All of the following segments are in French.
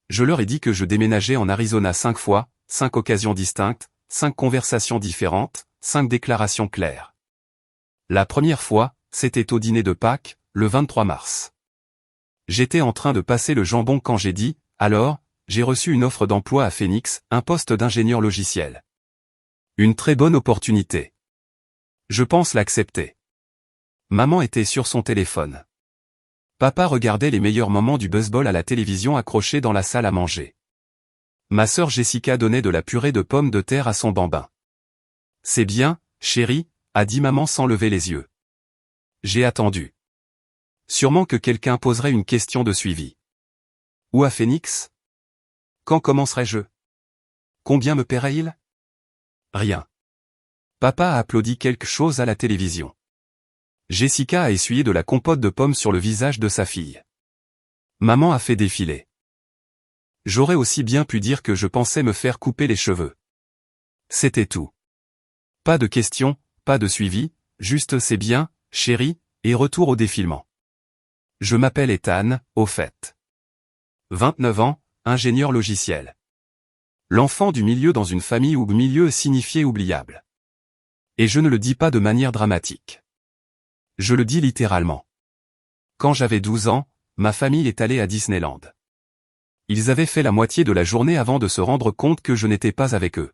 Je leur ai dit que je déménageais en Arizona 5 fois, 5 occasions distinctes, 5 conversations différentes, 5 déclarations claires. La première fois, c'était au dîner de Pâques, le 23 mars. J'étais en train de passer le jambon quand j'ai dit, alors, j'ai reçu une offre d'emploi à Phoenix, un poste d'ingénieur logiciel. Une très bonne opportunité. Je pense l'accepter. Maman était sur son téléphone. Papa regardait les meilleurs moments du baseball à la télévision accrochée dans la salle à manger. Ma sœur Jessica donnait de la purée de pommes de terre à son bambin. C'est bien, chérie, a dit maman sans lever les yeux. J'ai attendu. Sûrement que quelqu'un poserait une question de suivi. Où à Phoenix? Quand commencerai-je? Combien me paierait-il? Rien. Papa a applaudi quelque chose à la télévision. Jessica a essuyé de la compote de pommes sur le visage de sa fille. Maman a fait défiler. J'aurais aussi bien pu dire que je pensais me faire couper les cheveux. C'était tout. Pas de questions, pas de suivi, juste c'est bien, chérie, et retour au défilement. Je m'appelle Ethan, au fait. 29 ans, ingénieur logiciel. L'enfant du milieu dans une famille où milieu signifiait oubliable. Et je ne le dis pas de manière dramatique. Je le dis littéralement. Quand j'avais 12 ans, ma famille est allée à Disneyland. Ils avaient fait la moitié de la journée avant de se rendre compte que je n'étais pas avec eux.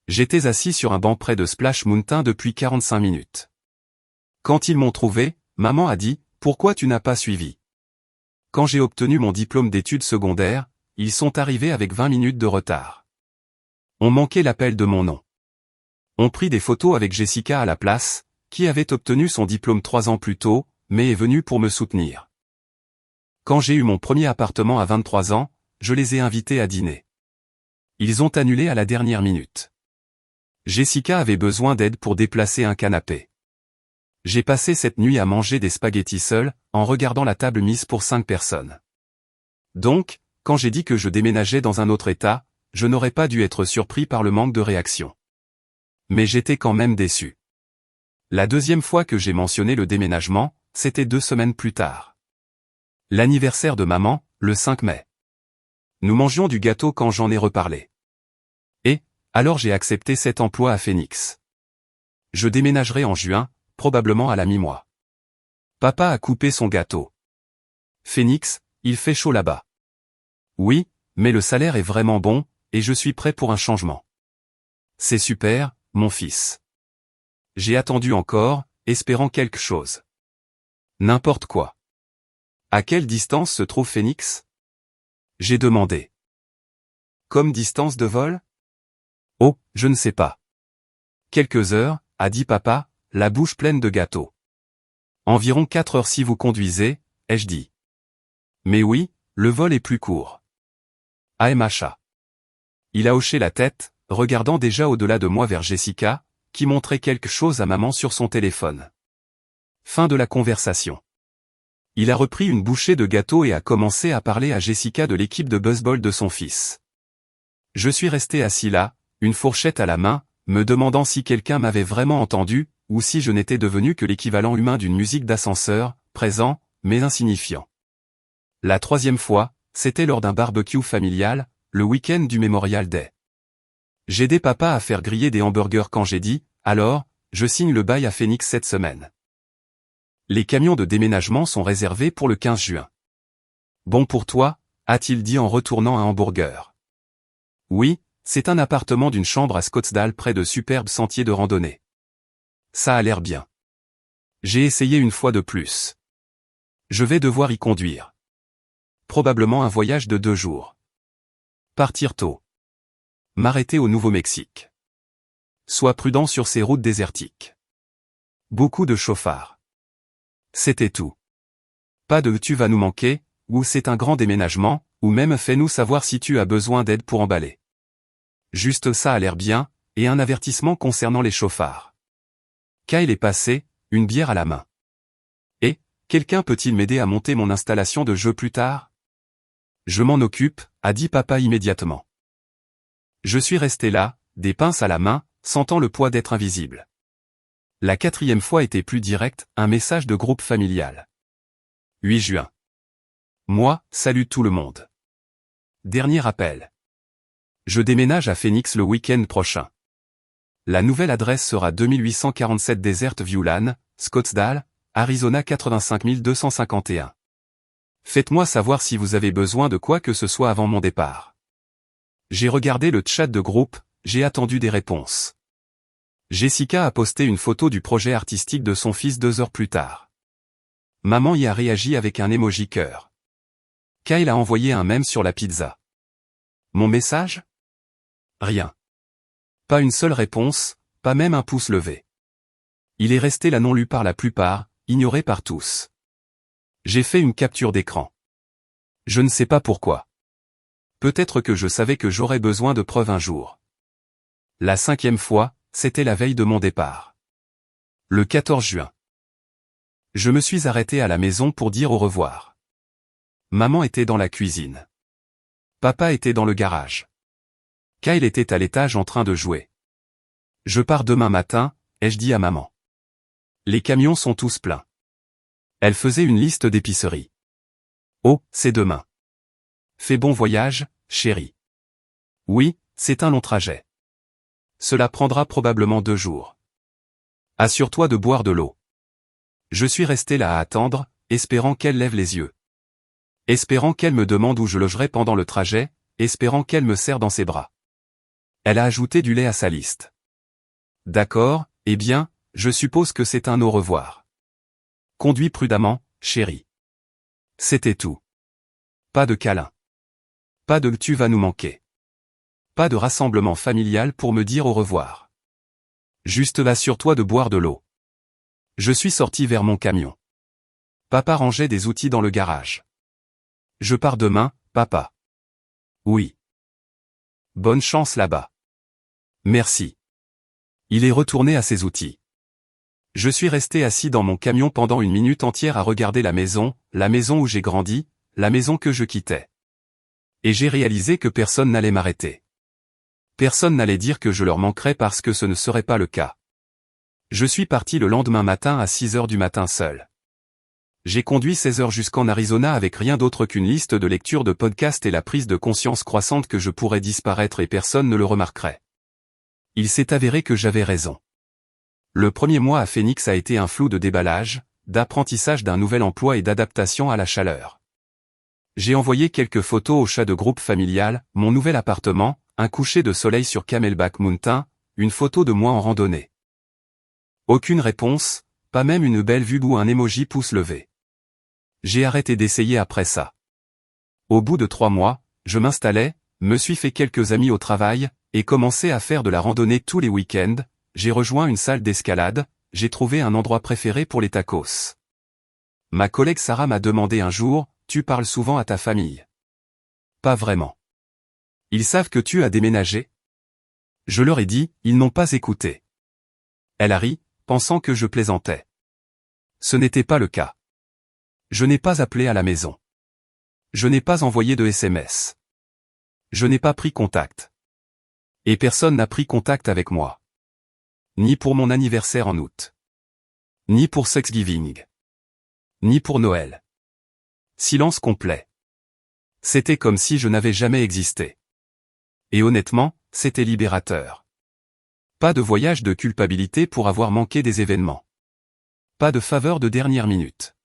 J'étais assis sur un banc près de Splash Mountain depuis 45 minutes. Quand ils m'ont trouvé, maman a dit, « Pourquoi tu n'as pas suivi ?» Quand j'ai obtenu mon diplôme d'études secondaires, ils sont arrivés avec 20 minutes de retard. On manquait l'appel de mon nom. On prit des photos avec Jessica à la place, qui avait obtenu son diplôme 3 ans plus tôt, mais est venue pour me soutenir. Quand j'ai eu mon premier appartement à 23 ans, je les ai invités à dîner. Ils ont annulé à la dernière minute. Jessica avait besoin d'aide pour déplacer un canapé. J'ai passé cette nuit à manger des spaghettis seul, en regardant la table mise pour 5 personnes. Donc, quand j'ai dit que je déménageais dans un autre état, je n'aurais pas dû être surpris par le manque de réaction. Mais j'étais quand même déçu. La deuxième fois que j'ai mentionné le déménagement, c'était 2 semaines plus tard. L'anniversaire de maman, le 5 mai. Nous mangions du gâteau quand j'en ai reparlé. Et, alors j'ai accepté cet emploi à Phoenix. Je déménagerai en juin, probablement à la mi-mois. Papa a coupé son gâteau. Phoenix, il fait chaud là-bas. Oui, mais le salaire est vraiment bon, et je suis prêt pour un changement. C'est super, mon fils. J'ai attendu encore, espérant quelque chose. N'importe quoi. À quelle distance se trouve Phoenix? J'ai demandé. Comme distance de vol? Oh, je ne sais pas. Quelques heures, a dit papa, la bouche pleine de gâteaux. Environ 4 heures si vous conduisez, ai-je dit. Mais oui, le vol est plus court. AMHA. Il a hoché la tête, regardant déjà au-delà de moi vers Jessica, qui montrait quelque chose à maman sur son téléphone. Fin de la conversation. Il a repris une bouchée de gâteau et a commencé à parler à Jessica de l'équipe de baseball de son fils. Je suis resté assis là, une fourchette à la main, me demandant si quelqu'un m'avait vraiment entendu, ou si je n'étais devenu que l'équivalent humain d'une musique d'ascenseur, présent, mais insignifiant. La troisième fois, c'était lors d'un barbecue familial, le week-end du Memorial Day. J'aidais papa à faire griller des hamburgers quand j'ai dit, alors, je signe le bail à Phoenix cette semaine. Les camions de déménagement sont réservés pour le 15 juin. Bon pour toi, a-t-il dit en retournant un hamburger. Oui, c'est un appartement d'une chambre à Scottsdale près de superbes sentiers de randonnée. Ça a l'air bien. J'ai essayé une fois de plus. Je vais devoir y conduire. Probablement un voyage de 2 jours. Partir tôt. M'arrêter au Nouveau-Mexique. Sois prudent sur ces routes désertiques. Beaucoup de chauffards. C'était tout. Pas de tu vas nous manquer, ou c'est un grand déménagement, ou même fais-nous savoir si tu as besoin d'aide pour emballer. Juste ça a l'air bien, et un avertissement concernant les chauffards. Kyle est passé, une bière à la main. Et, quelqu'un peut-il m'aider à monter mon installation de jeu plus tard? Je m'en occupe, a dit papa immédiatement. Je suis resté là, des pinces à la main, sentant le poids d'être invisible. La 4e fois était plus directe, un message de groupe familial. 8 juin. Moi, salut tout le monde. dernier appel. Je déménage à Phoenix le week-end prochain. La nouvelle adresse sera 2847 Desert View Lane, Scottsdale, Arizona 85 251. Faites-moi savoir si vous avez besoin de quoi que ce soit avant mon départ. J'ai regardé le chat de groupe, j'ai attendu des réponses. Jessica a posté une photo du projet artistique de son fils 2 heures plus tard. Maman y a réagi avec un emoji cœur. Kyle a envoyé un mème sur la pizza. Mon message? Rien. Pas une seule réponse, pas même un pouce levé. Il est resté là non lu par la plupart, ignoré par tous. J'ai fait une capture d'écran. Je ne sais pas pourquoi. Peut-être que je savais que j'aurais besoin de preuves un jour. La 5e fois, c'était la veille de mon départ. Le 14 juin. Je me suis arrêté à la maison pour dire au revoir. Maman était dans la cuisine. Papa était dans le garage. Kyle était à l'étage en train de jouer. Je pars demain matin, ai-je dit à maman. Les camions sont tous pleins. Elle faisait une liste d'épicerie. Oh, c'est demain. Fais bon voyage, chérie. Oui, c'est un long trajet. Cela prendra probablement 2 jours. Assure-toi de boire de l'eau. Je suis resté là à attendre, espérant qu'elle lève les yeux. Espérant qu'elle me demande où je logerai pendant le trajet, espérant qu'elle me serre dans ses bras. Elle a ajouté du lait à sa liste. D'accord, eh bien, je suppose que c'est un au revoir. Conduis prudemment, chérie. C'était tout. Pas de câlin. Pas de tu vas nous manquer. Pas de rassemblement familial pour me dire au revoir. Juste assure-toi de boire de l'eau. Je suis sorti vers mon camion. Papa rangeait des outils dans le garage. Je pars demain, papa. Oui. Bonne chance là-bas. Merci. Il est retourné à ses outils. Je suis resté assis dans mon camion pendant une minute entière à regarder la maison où j'ai grandi, la maison que je quittais. Et j'ai réalisé que personne n'allait m'arrêter. Personne n'allait dire que je leur manquerais parce que ce ne serait pas le cas. Je suis parti le lendemain matin à 6 heures du matin seul. J'ai conduit 16 heures jusqu'en Arizona avec rien d'autre qu'une liste de lecture de podcasts et la prise de conscience croissante que je pourrais disparaître et personne ne le remarquerait. Il s'est avéré que j'avais raison. Le premier mois à Phoenix a été un flou de déballage, d'apprentissage d'un nouvel emploi et d'adaptation à la chaleur. J'ai envoyé quelques photos au chat de groupe familial, mon nouvel appartement, un coucher de soleil sur Camelback Mountain, une photo de moi en randonnée. Aucune réponse, pas même une belle vue ou un emoji pouce levé. J'ai arrêté d'essayer après ça. Au bout de 3 mois, je m'installais, me suis fait quelques amis au travail, et commençais à faire de la randonnée tous les week-ends, j'ai rejoint une salle d'escalade, j'ai trouvé un endroit préféré pour les tacos. Ma collègue Sarah m'a demandé un jour, tu parles souvent à ta famille? Pas vraiment. Ils savent que tu as déménagé? Je leur ai dit, ils n'ont pas écouté. Elle a ri, pensant que je plaisantais. Ce n'était pas le cas. Je n'ai pas appelé à la maison. Je n'ai pas envoyé de SMS. Je n'ai pas pris contact. Et personne n'a pris contact avec moi. Ni pour mon anniversaire en août. Ni pour Thanksgiving. Ni pour Noël. Silence complet. C'était comme si je n'avais jamais existé. Et honnêtement, c'était libérateur. Pas de voyage de culpabilité pour avoir manqué des événements. Pas de faveur de dernière minute.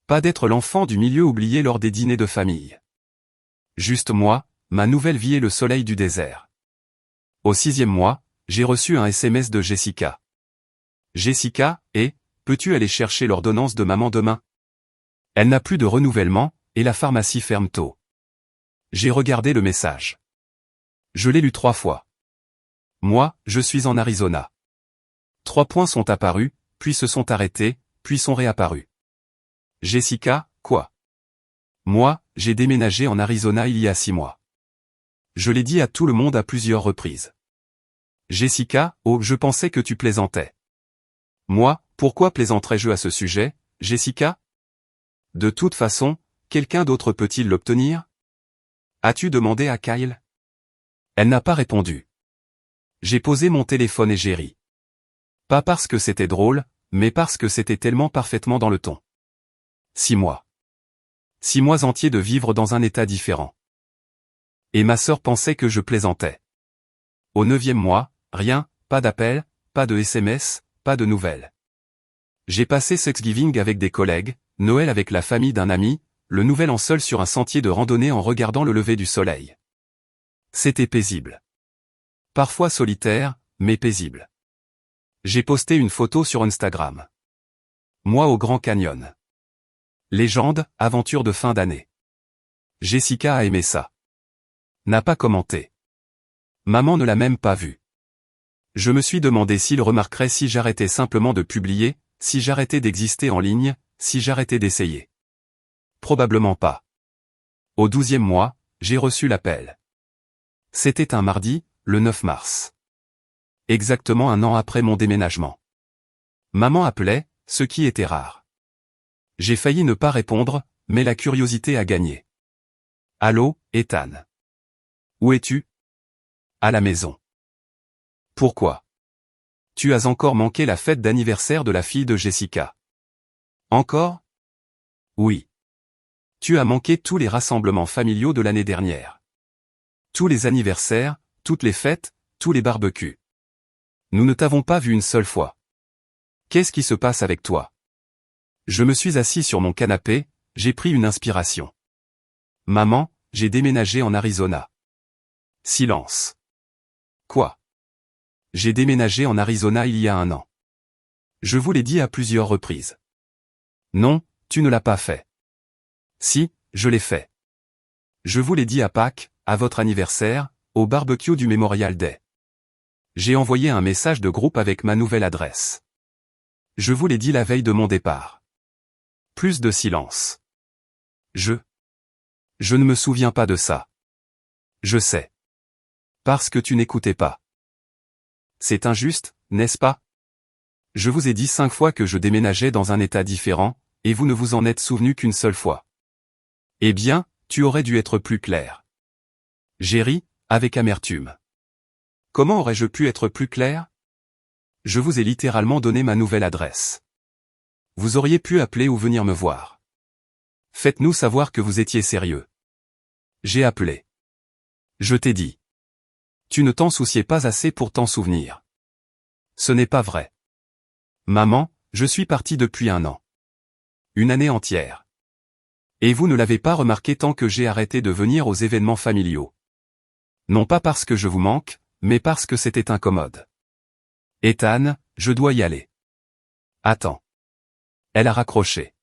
Pas d'être l'enfant du milieu oublié lors des dîners de famille. Juste moi, ma nouvelle vie et le soleil du désert. Au 6e mois, j'ai reçu un SMS de Jessica. Jessica, peux-tu aller chercher l'ordonnance de maman demain? Elle n'a plus de renouvellement, et la pharmacie ferme tôt. J'ai regardé le message. Je l'ai lu 3 fois. Moi, je suis en Arizona. 3 points sont apparus, puis se sont arrêtés, puis sont réapparus. Jessica, quoi? Moi, j'ai déménagé en Arizona il y a 6 mois. Je l'ai dit à tout le monde à plusieurs reprises. Jessica, oh, je pensais que tu plaisantais. Moi, pourquoi plaisanterais-je à ce sujet, Jessica? De toute façon, quelqu'un d'autre peut-il l'obtenir? As-tu demandé à Kyle? Elle n'a pas répondu. J'ai posé mon téléphone et j'ai ri. Pas parce que c'était drôle, mais parce que c'était tellement parfaitement dans le ton. 6 mois. 6 mois entiers de vivre dans un état différent. Et ma sœur pensait que je plaisantais. Au 9e mois, rien, pas d'appel, pas de SMS, pas de nouvelles. J'ai passé Thanksgiving avec des collègues, Noël avec la famille d'un ami, le Nouvel An seul sur un sentier de randonnée en regardant le lever du soleil. C'était paisible. Parfois solitaire, mais paisible. J'ai posté une photo sur Instagram. Moi au Grand Canyon. Légende, aventure de fin d'année. Jessica a aimé ça. N'a pas commenté. Maman ne l'a même pas vu. Je me suis demandé s'il remarquerait si j'arrêtais simplement de publier, si j'arrêtais d'exister en ligne, si j'arrêtais d'essayer. Probablement pas. Au 12e mois, j'ai reçu l'appel. C'était un mardi, le 9 mars. Exactement un an après mon déménagement. Maman appelait, ce qui était rare. J'ai failli ne pas répondre, mais la curiosité a gagné. Allô, Ethan. Où es-tu? À la maison. Pourquoi? Tu as encore manqué la fête d'anniversaire de la fille de Jessica. Encore? Oui. Tu as manqué tous les rassemblements familiaux de l'année dernière. Tous les anniversaires, toutes les fêtes, tous les barbecues. Nous ne t'avons pas vu une seule fois. Qu'est-ce qui se passe avec toi? Je me suis assis sur mon canapé, j'ai pris une inspiration. Maman, j'ai déménagé en Arizona. Silence. Quoi? J'ai déménagé en Arizona il y a un an. Je vous l'ai dit à plusieurs reprises. Non, tu ne l'as pas fait. Si, je l'ai fait. Je vous l'ai dit à Pâques, à votre anniversaire, au barbecue du Memorial Day. J'ai envoyé un message de groupe avec ma nouvelle adresse. Je vous l'ai dit la veille de mon départ. Plus de silence. Je ne me souviens pas de ça. Je sais. Parce que tu n'écoutais pas. C'est injuste, n'est-ce pas? Je vous ai dit 5 fois que je déménageais dans un état différent, et vous ne vous en êtes souvenu qu'une seule fois. Eh bien, tu aurais dû être plus clair. J'ai ri, avec amertume. Comment aurais-je pu être plus clair? Je vous ai littéralement donné ma nouvelle adresse. Vous auriez pu appeler ou venir me voir. Faites-nous savoir que vous étiez sérieux. J'ai appelé. Je t'ai dit. Tu ne t'en souciais pas assez pour t'en souvenir. Ce n'est pas vrai. Maman, je suis parti depuis un an. Une année entière. Et vous ne l'avez pas remarqué tant que j'ai arrêté de venir aux événements familiaux. Non pas parce que je vous manque, mais parce que c'était incommode. Ethan, je dois y aller. Attends. Elle a raccroché.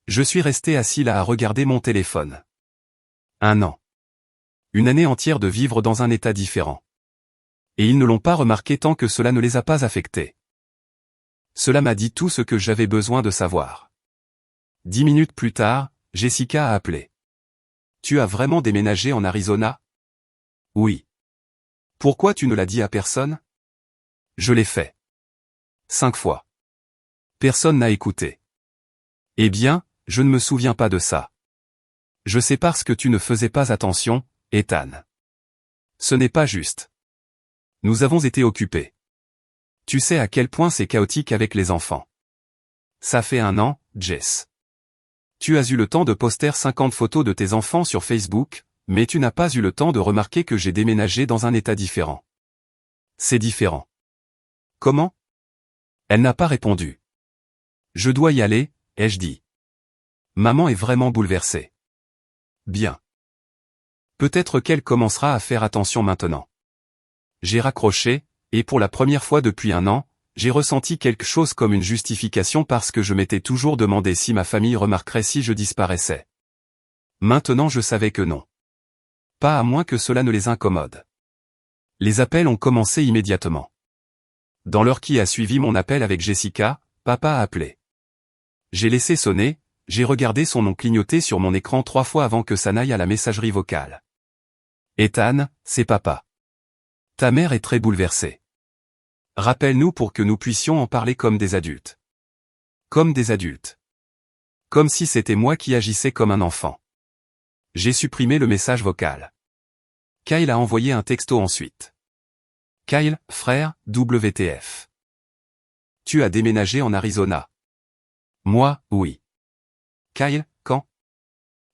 Je suis resté assis là à regarder mon téléphone. Un an. Une année entière de vivre dans un état différent. Et ils ne l'ont pas remarqué tant que cela ne les a pas affectés. Cela m'a dit tout ce que j'avais besoin de savoir. 10 minutes plus tard, Jessica a appelé. Tu as vraiment déménagé en Arizona? Oui. Pourquoi tu ne l'as dit à personne? Je l'ai fait. 5 fois. Personne n'a écouté. Eh bien, je ne me souviens pas de ça. Je sais parce que tu ne faisais pas attention, Ethan. Ce n'est pas juste. Nous avons été occupés. Tu sais à quel point c'est chaotique avec les enfants. Ça fait un an, Jess. Tu as eu le temps de poster 50 photos de tes enfants sur Facebook, mais tu n'as pas eu le temps de remarquer que j'ai déménagé dans un état différent. C'est différent. Comment? Elle n'a pas répondu. Je dois y aller, ai-je dit. Maman est vraiment bouleversée. Bien. Peut-être qu'elle commencera à faire attention maintenant. J'ai raccroché, et pour la première fois depuis un an, j'ai ressenti quelque chose comme une justification parce que je m'étais toujours demandé si ma famille remarquerait si je disparaissais. Maintenant je savais que non. Pas à moins que cela ne les incommode. Les appels ont commencé immédiatement. Dans l'heure qui a suivi mon appel avec Jessica, papa a appelé. J'ai laissé sonner, j'ai regardé son nom clignoter sur mon écran 3 fois avant que ça n'aille à la messagerie vocale. Ethan, c'est papa. Ta mère est très bouleversée. Rappelle-nous pour que nous puissions en parler comme des adultes. Comme des adultes. Comme si c'était moi qui agissais comme un enfant. J'ai supprimé le message vocal. Kyle a envoyé un texto ensuite. Kyle, frère, WTF. Tu as déménagé en Arizona. Moi, oui. Kyle, quand?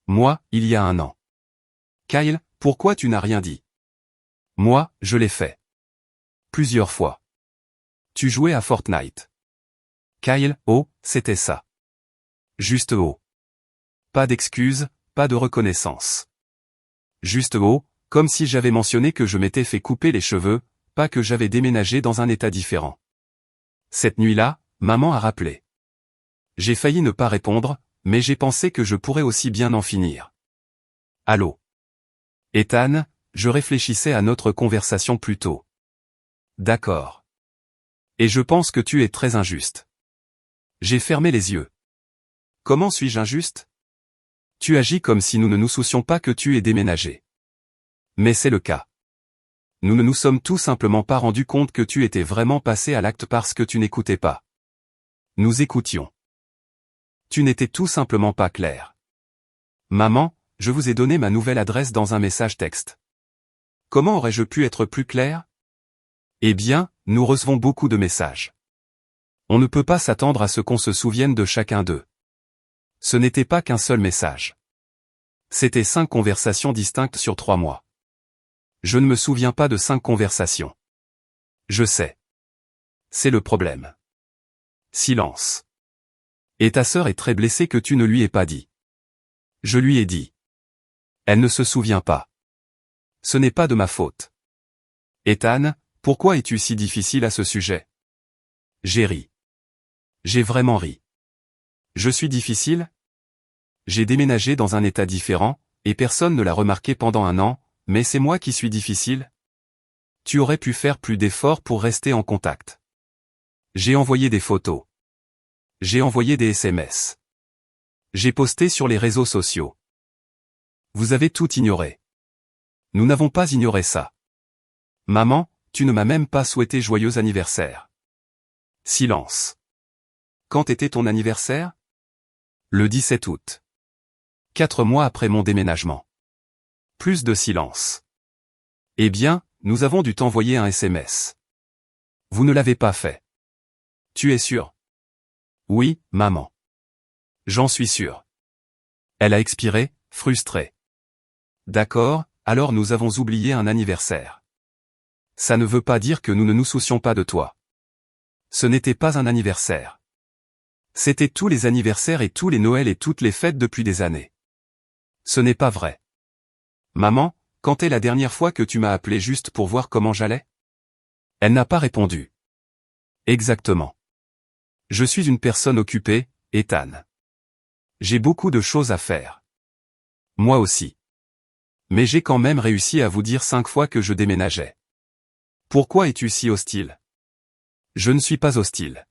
Moi, il y a un an. Kyle, Pourquoi tu n'as rien dit? Moi, je l'ai fait. Plusieurs fois. Tu jouais à Fortnite. Kyle, oh, c'était ça. Juste oh. Pas d'excuses, pas de reconnaissance. Juste oh, comme si j'avais mentionné que je m'étais fait couper les cheveux, pas que j'avais déménagé dans un état différent. Cette nuit-là, maman a rappelé. J'ai failli ne pas répondre, mais j'ai pensé que je pourrais aussi bien en finir. Allô? Ethan, je réfléchissais à notre conversation plus tôt. D'accord. Et je pense que tu es très injuste. J'ai fermé les yeux. Comment suis-je injuste? Tu agis comme si nous ne nous soucions pas que tu aies déménagé. Mais c'est le cas. Nous ne nous sommes tout simplement pas rendus compte que tu étais vraiment passé à l'acte parce que tu n'écoutais pas. Nous écoutions. Tu n'étais tout simplement pas clair. Maman, je vous ai donné ma nouvelle adresse dans un message texte. Comment aurais-je pu être plus clair? Eh bien, nous recevons beaucoup de messages. On ne peut pas s'attendre à ce qu'on se souvienne de chacun d'eux. Ce n'était pas qu'un seul message. C'était 5 conversations distinctes sur 3 mois. Je ne me souviens pas de 5 conversations. Je sais. C'est le problème. Silence. Et ta sœur est très blessée que tu ne lui aies pas dit. Je lui ai dit. Elle ne se souvient pas. Ce n'est pas de ma faute. Ethan, pourquoi es-tu si difficile à ce sujet? J'ai ri. J'ai vraiment ri. Je suis difficile? J'ai déménagé dans un état différent, et personne ne l'a remarqué pendant 1 an, mais c'est moi qui suis difficile? Tu aurais pu faire plus d'efforts pour rester en contact. J'ai envoyé des photos. J'ai envoyé des SMS. J'ai posté sur les réseaux sociaux. Vous avez tout ignoré. Nous n'avons pas ignoré ça. Maman, tu ne m'as même pas souhaité joyeux anniversaire. Silence. Quand était ton anniversaire? Le 17 août. 4 mois après mon déménagement. Plus de silence. Eh bien, nous avons dû t'envoyer un SMS. Vous ne l'avez pas fait. Tu es sûr? Oui, maman. J'en suis sûr. Elle a expiré, frustrée. D'accord, alors nous avons oublié un anniversaire. Ça ne veut pas dire que nous ne nous soucions pas de toi. Ce n'était pas un anniversaire. C'était tous les anniversaires et tous les Noëls et toutes les fêtes depuis des années. Ce n'est pas vrai. Maman, quand est la dernière fois que tu m'as appelé juste pour voir comment j'allais? Elle n'a pas répondu. Exactement. Je suis une personne occupée, Ethan. J'ai beaucoup de choses à faire. Moi aussi. Mais j'ai quand même réussi à vous dire 5 fois que je déménageais. Pourquoi es-tu si hostile? Je ne suis pas hostile.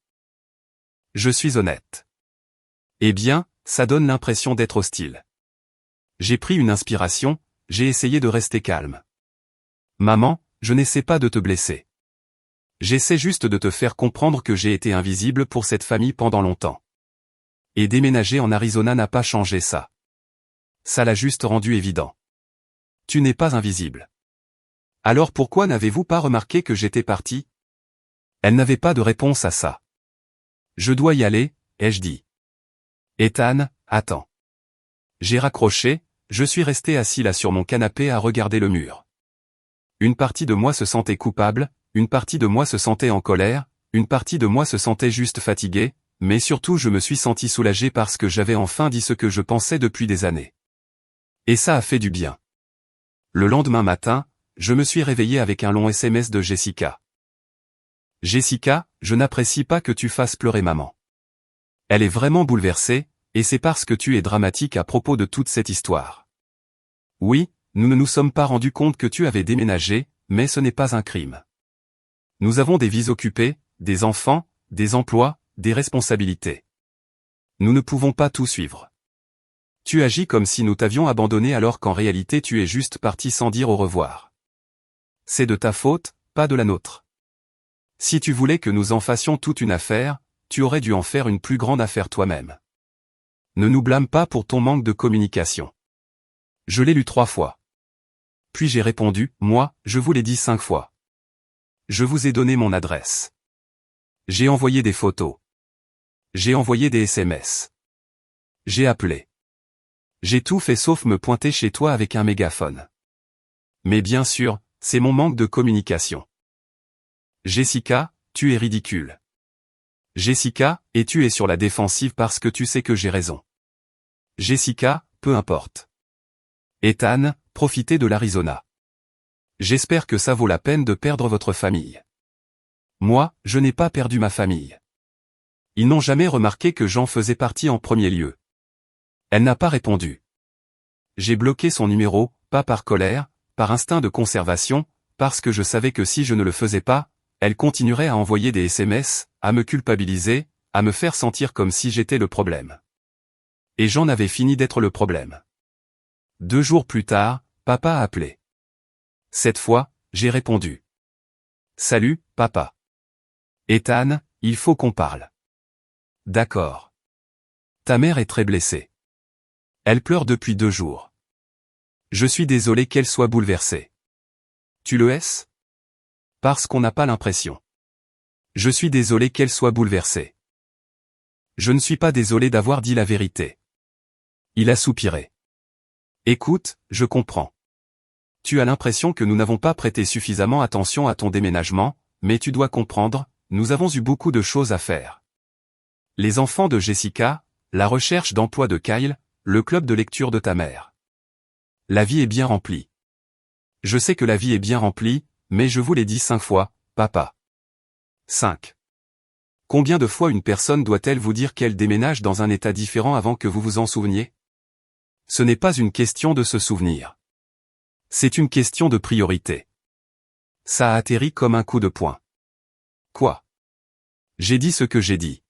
Je suis honnête. Eh bien, ça donne l'impression d'être hostile. J'ai pris une inspiration, j'ai essayé de rester calme. Maman, je n'essaie pas de te blesser. J'essaie juste de te faire comprendre que j'ai été invisible pour cette famille pendant longtemps. Et déménager en Arizona n'a pas changé ça. Ça l'a juste rendu évident. Tu n'es pas invisible. Alors pourquoi n'avez-vous pas remarqué que j'étais parti? Elle n'avait pas de réponse à ça. Je dois y aller, ai-je dit. Ethan, attends. J'ai raccroché, je suis resté assis là sur mon canapé à regarder le mur. Une partie de moi se sentait coupable, une partie de moi se sentait en colère, une partie de moi se sentait juste fatiguée, mais surtout je me suis senti soulagé parce que j'avais enfin dit ce que je pensais depuis des années. Et ça a fait du bien. Le lendemain matin, je me suis réveillé avec un long SMS de Jessica. Jessica, je n'apprécie pas que tu fasses pleurer maman. Elle est vraiment bouleversée, et c'est parce que tu es dramatique à propos de toute cette histoire. Oui, nous ne nous sommes pas rendus compte que tu avais déménagé, mais ce n'est pas un crime. Nous avons des vies occupées, des enfants, des emplois, des responsabilités. Nous ne pouvons pas tout suivre. Tu agis comme si nous t'avions abandonné alors qu'en réalité tu es juste parti sans dire au revoir. C'est de ta faute, pas de la nôtre. Si tu voulais que nous en fassions toute une affaire, tu aurais dû en faire une plus grande affaire toi-même. Ne nous blâme pas pour ton manque de communication. Je l'ai lu 3 fois. Puis j'ai répondu, moi, je vous l'ai dit 5 fois. Je vous ai donné mon adresse. J'ai envoyé des photos. J'ai envoyé des SMS. J'ai appelé. J'ai tout fait sauf me pointer chez toi avec un mégaphone. Mais bien sûr, c'est mon manque de communication. Jessica, tu es ridicule. Jessica, et tu es sur la défensive parce que tu sais que j'ai raison. Jessica, peu importe. Ethan, profitez de l'Arizona. J'espère que ça vaut la peine de perdre votre famille. Moi, je n'ai pas perdu ma famille. Ils n'ont jamais remarqué que j'en faisais partie en premier lieu. Elle n'a pas répondu. J'ai bloqué son numéro, pas par colère, par instinct de conservation, parce que je savais que si je ne le faisais pas, elle continuerait à envoyer des SMS, à me culpabiliser, à me faire sentir comme si j'étais le problème. Et j'en avais fini d'être le problème. 2 jours plus tard, papa a appelé. Cette fois, j'ai répondu. Salut, papa. Ethan, il faut qu'on parle. D'accord. Ta mère est très blessée. Elle pleure depuis 2 jours. Je suis désolé qu'elle soit bouleversée. Tu le es? Parce qu'on n'a pas l'impression. Je suis désolé qu'elle soit bouleversée. Je ne suis pas désolé d'avoir dit la vérité. Il a soupiré. Écoute, je comprends. Tu as l'impression que nous n'avons pas prêté suffisamment attention à ton déménagement, mais tu dois comprendre, nous avons eu beaucoup de choses à faire. Les enfants de Jessica, la recherche d'emploi de Kyle, le club de lecture de ta mère. La vie est bien remplie. Je sais que la vie est bien remplie, mais je vous l'ai dit 5 fois, papa. 5. Combien de fois une personne doit-elle vous dire qu'elle déménage dans un état différent avant que vous vous en souveniez? Ce n'est pas une question de se souvenir. C'est une question de priorité. Ça a atterri comme un coup de poing. Quoi? J'ai dit ce que j'ai dit.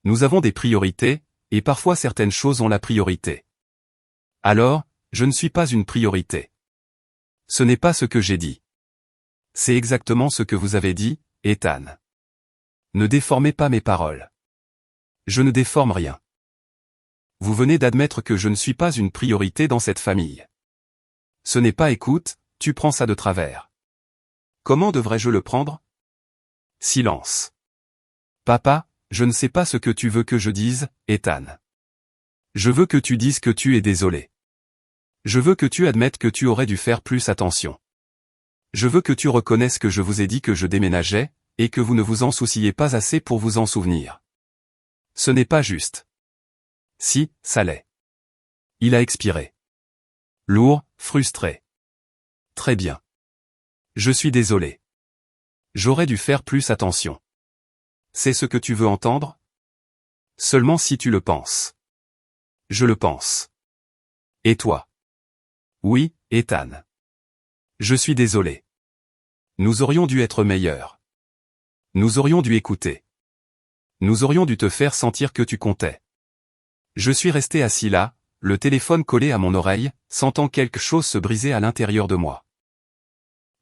Nous avons des priorités, et parfois certaines choses ont la priorité. Alors, je ne suis pas une priorité. Ce n'est pas ce que j'ai dit. C'est exactement ce que vous avez dit, Ethan. Ne déformez pas mes paroles. Je ne déforme rien. Vous venez d'admettre que je ne suis pas une priorité dans cette famille. Ce n'est pas écoute, tu prends ça de travers. Comment devrais-je le prendre? Silence. Papa, je ne sais pas ce que tu veux que je dise, Ethan. Je veux que tu dises que tu es désolé. Je veux que tu admettes que tu aurais dû faire plus attention. Je veux que tu reconnaisses que je vous ai dit que je déménageais, et que vous ne vous en souciez pas assez pour vous en souvenir. Ce n'est pas juste. Si, ça l'est. Il a expiré. Lourd, frustré. Très bien. Je suis désolé. J'aurais dû faire plus attention. C'est ce que tu veux entendre? Seulement si tu le penses. Je le pense. Et toi? Oui, Ethan. Je suis désolé. Nous aurions dû être meilleurs. Nous aurions dû écouter. Nous aurions dû te faire sentir que tu comptais. Je suis resté assis là, le téléphone collé à mon oreille, sentant quelque chose se briser à l'intérieur de moi.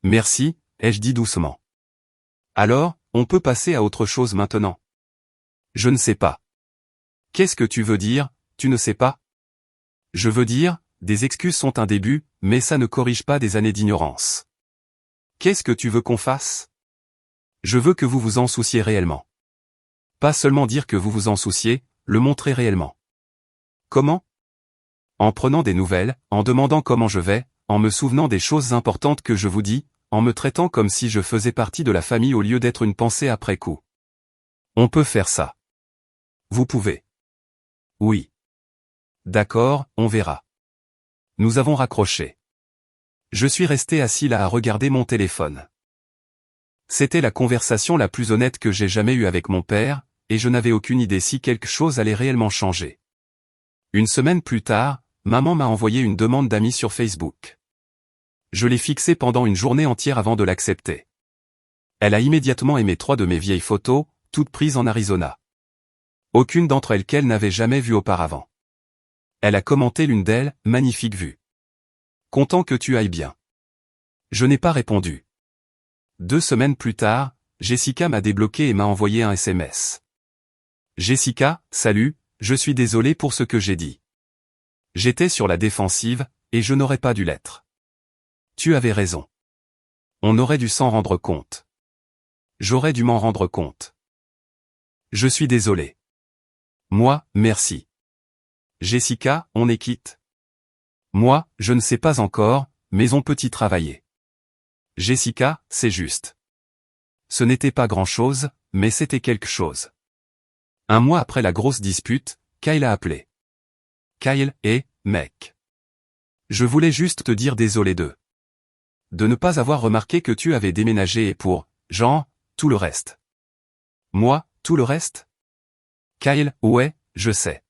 Merci, ai-je dit doucement. Alors, on peut passer à autre chose maintenant. Je ne sais pas. Qu'est-ce que tu veux dire, tu ne sais pas? Je veux dire, des excuses sont un début, mais ça ne corrige pas des années d'ignorance. Qu'est-ce que tu veux qu'on fasse? Je veux que vous vous en souciez réellement. Pas seulement dire que vous vous en souciez, le montrer réellement. Comment? En prenant des nouvelles, en demandant comment je vais, en me souvenant des choses importantes que je vous dis, en me traitant comme si je faisais partie de la famille au lieu d'être une pensée après coup. On peut faire ça. Vous pouvez. Oui. D'accord, on verra. Nous avons raccroché. Je suis resté assis là à regarder mon téléphone. C'était la conversation la plus honnête que j'ai jamais eue avec mon père, et je n'avais aucune idée si quelque chose allait réellement changer. Une semaine plus tard, maman m'a envoyé une demande d'amis sur Facebook. Je l'ai fixée pendant une journée entière avant de l'accepter. Elle a immédiatement aimé 3 de mes vieilles photos, toutes prises en Arizona. Aucune d'entre elles qu'elle n'avait jamais vues auparavant. Elle a commenté l'une d'elles, magnifique vue. Content que tu ailles bien. Je n'ai pas répondu. 2 semaines plus tard, Jessica m'a débloqué et m'a envoyé un SMS. Jessica, salut, je suis désolé pour ce que j'ai dit. J'étais sur la défensive, et je n'aurais pas dû l'être. Tu avais raison. On aurait dû s'en rendre compte. J'aurais dû m'en rendre compte. Je suis désolé. Moi, merci. Jessica, on est quitte? Moi, je ne sais pas encore, mais on peut y travailler. Jessica, c'est juste. Ce n'était pas grand-chose, mais c'était quelque chose. Un mois après la grosse dispute, Kyle a appelé. Kyle, mec. Je voulais juste te dire désolé de ne pas avoir remarqué que tu avais déménagé et pour, genre, tout le reste. Moi, tout le reste? Kyle, ouais, je sais.